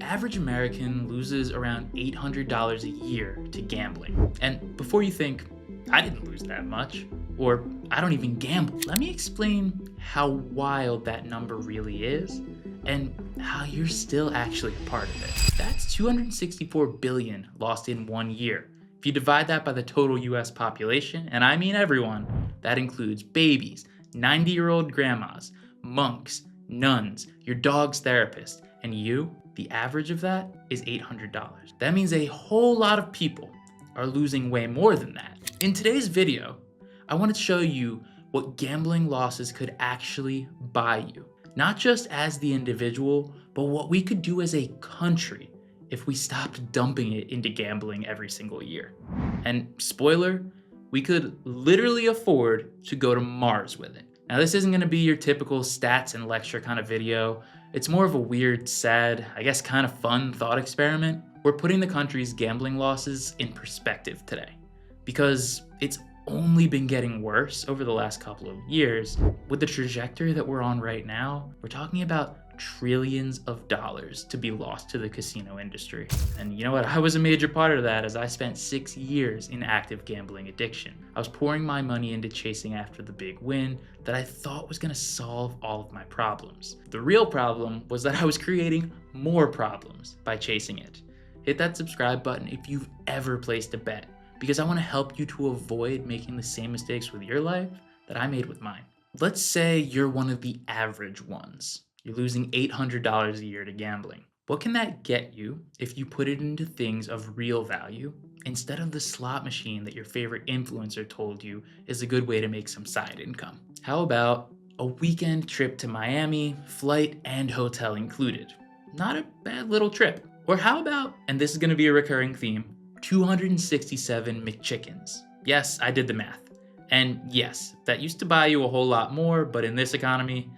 average American loses around $800 a year to gambling. And before you think, I didn't lose that much, or I don't even gamble, let me explain how wild that number really is and how you're still actually a part of it. That's 264 billion lost in 1 year. If you divide that by the total US population, and I mean everyone, that includes babies, 90-year-old grandmas, monks, nuns, your dog's therapist, and you, the average of that is $800. That means a whole lot of people are losing way more than that. In today's video, I want to show you what gambling losses could actually buy you. Not just as the individual, but what we could do as a country if we stopped dumping it into gambling every single year. And spoiler, we could literally afford to go to Mars with it. Now, this isn't gonna be your typical stats and lecture kind of video. It's more of a weird, sad, I guess kind of fun thought experiment. We're putting the country's gambling losses in perspective today, because it's only been getting worse over the last couple of years. With the trajectory that we're on right now, we're talking about trillions of dollars to be lost to the casino industry. And you know what? I was a major part of that, as I spent 6 years in active gambling addiction. I was pouring my money into chasing after the big win that I thought was gonna solve all of my problems. The real problem was that I was creating more problems by chasing it. Hit that subscribe button if you've ever placed a bet, because I wanna help you to avoid making the same mistakes with your life that I made with mine. Let's say you're one of the average ones. You're losing $800 a year to gambling. What can that get you if you put it into things of real value instead of the slot machine that your favorite influencer told you is a good way to make some side income? How about a weekend trip to Miami, flight and hotel included? Not a bad little trip. Or how about, and this is gonna be a recurring theme, 267 McChickens. Yes, I did the math. And yes, that used to buy you a whole lot more, but in this economy,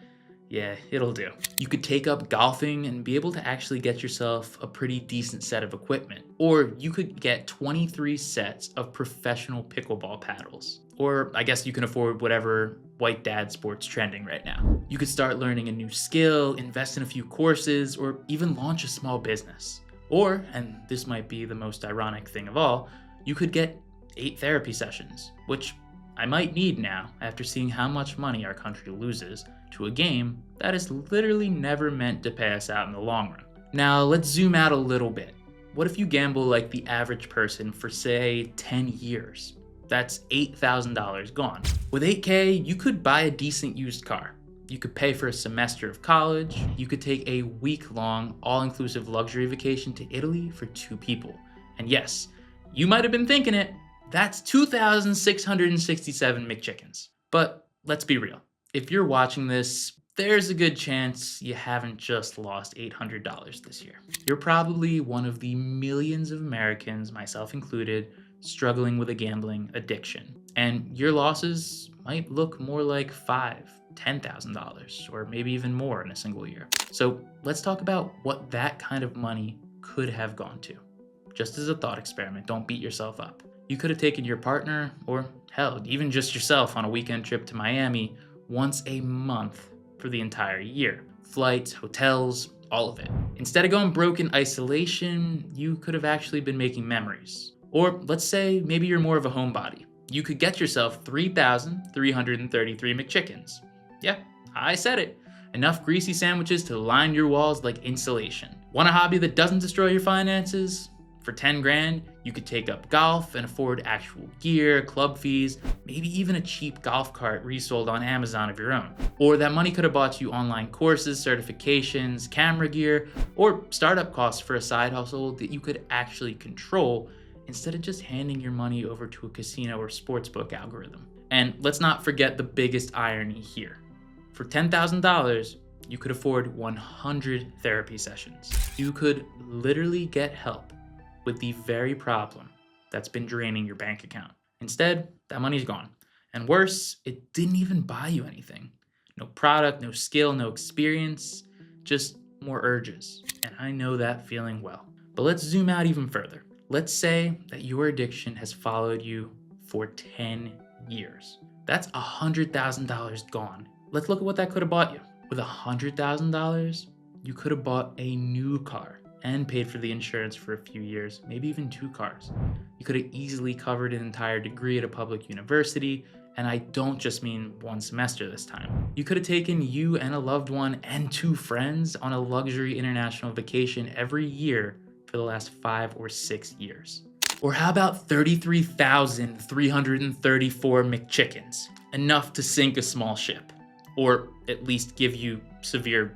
yeah, it'll do. You could take up golfing and be able to actually get yourself a pretty decent set of equipment. Or you could get 23 sets of professional pickleball paddles. Or I guess you can afford whatever white dad sport's trending right now. You could start learning a new skill, invest in a few courses, or even launch a small business. Or, and this might be the most ironic thing of all, you could get 8 therapy sessions, which I might need now after seeing how much money our country loses to a game that is literally never meant to pay us out in the long run. Now let's zoom out a little bit. What if you gamble like the average person for say 10 years? That's $8,000 gone. With 8K, you could buy a decent used car. You could pay for a semester of college. You could take a week-long, all-inclusive luxury vacation to Italy for 2 people. And yes, you might have been thinking it, that's 2,667 McChickens. But let's be real. If you're watching this, there's a good chance you haven't just lost $800 this year. You're probably one of the millions of Americans, myself included, struggling with a gambling addiction. And your losses might look more like $5,000, $10,000, or maybe even more in a single year. So let's talk about what that kind of money could have gone to. Just as a thought experiment, don't beat yourself up. You could have taken your partner, or hell, even just yourself on a weekend trip to Miami once a month for the entire year. Flights, hotels, all of it. Instead of going broke in isolation, you could have actually been making memories. Or let's say maybe you're more of a homebody. You could get yourself 3,333 McChickens. Yeah, I said it. Enough greasy sandwiches to line your walls like insulation. Want a hobby that doesn't destroy your finances? For 10 grand, you could take up golf and afford actual gear, club fees, maybe even a cheap golf cart resold on Amazon of your own. Or that money could have bought you online courses, certifications, camera gear, or startup costs for a side hustle that you could actually control instead of just handing your money over to a casino or sportsbook algorithm. And let's not forget the biggest irony here. For $10,000, you could afford 100 therapy sessions. You could literally get help with the very problem that's been draining your bank account. Instead, that money's gone. And worse, it didn't even buy you anything. No product, no skill, no experience, just more urges. And I know that feeling well. But let's zoom out even further. Let's say that your addiction has followed you for 10 years. That's $100,000 gone. Let's look at what that could have bought you. With $100,000, you could have bought a new car, and paid for the insurance for a few years, maybe even 2 cars. You could have easily covered an entire degree at a public university, and I don't just mean 1 semester this time. You could have taken you and a loved one and 2 friends on a luxury international vacation every year for the last 5 or 6 years. Or how about 33,334 McChickens? Enough to sink a small ship, or at least give you severe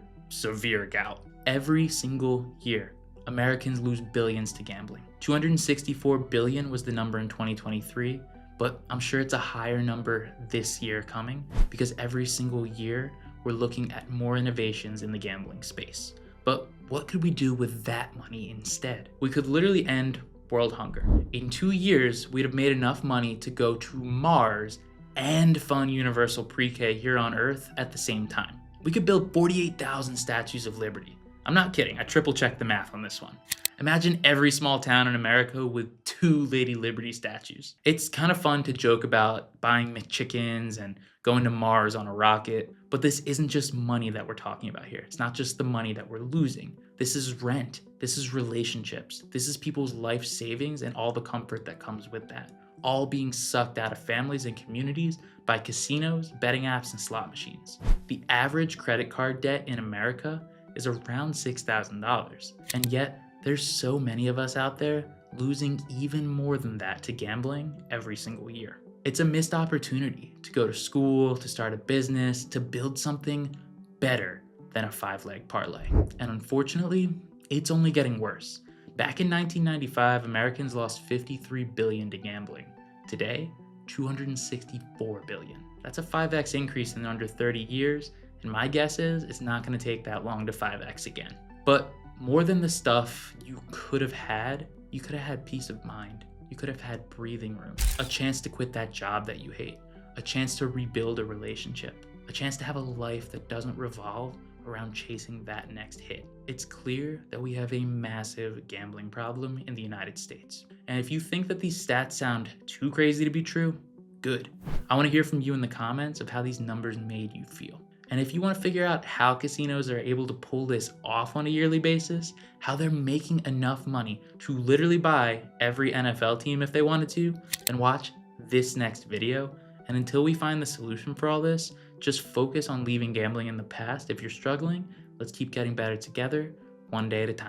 gout. Every single year, Americans lose billions to gambling. 264 billion was the number in 2023, but I'm sure it's a higher number this year coming because every single year we're looking at more innovations in the gambling space. But what could we do with that money instead? We could literally end world hunger. In 2 years, we'd have made enough money to go to Mars and fund universal pre-K here on Earth at the same time. We could build 48,000 statues of liberty. I'm not kidding, I triple checked the math on this one. Imagine every small town in America with 2 Lady Liberty statues. It's kind of fun to joke about buying McChickens and going to Mars on a rocket, but this isn't just money that we're talking about here. It's not just the money that we're losing. This is rent, this is relationships, this is people's life savings and all the comfort that comes with that, all being sucked out of families and communities by casinos, betting apps, and slot machines. The average credit card debt in America is around $6,000, and yet there's so many of us out there losing even more than that to gambling every single year. It's a missed opportunity to go to school, to start a business, to build something better than a 5-leg parlay. And unfortunately, it's only getting worse. Back in 1995, Americans lost $53 billion to gambling. Today, $264 billion. That's a 5x increase in under 30 years, and my guess is it's not going to take that long to 5x again. But more than the stuff you could have had peace of mind. You could have had breathing room, a chance to quit that job that you hate, a chance to rebuild a relationship, a chance to have a life that doesn't revolve around chasing that next hit. It's clear that we have a massive gambling problem in the United States. And if you think that these stats sound too crazy to be true, good. I want to hear from you in the comments of how these numbers made you feel. And if you want to figure out how casinos are able to pull this off on a yearly basis, how they're making enough money to literally buy every NFL team if they wanted to, then watch this next video. And until we find the solution for all this, just focus on leaving gambling in the past. If you're struggling, let's keep getting better together, one day at a time.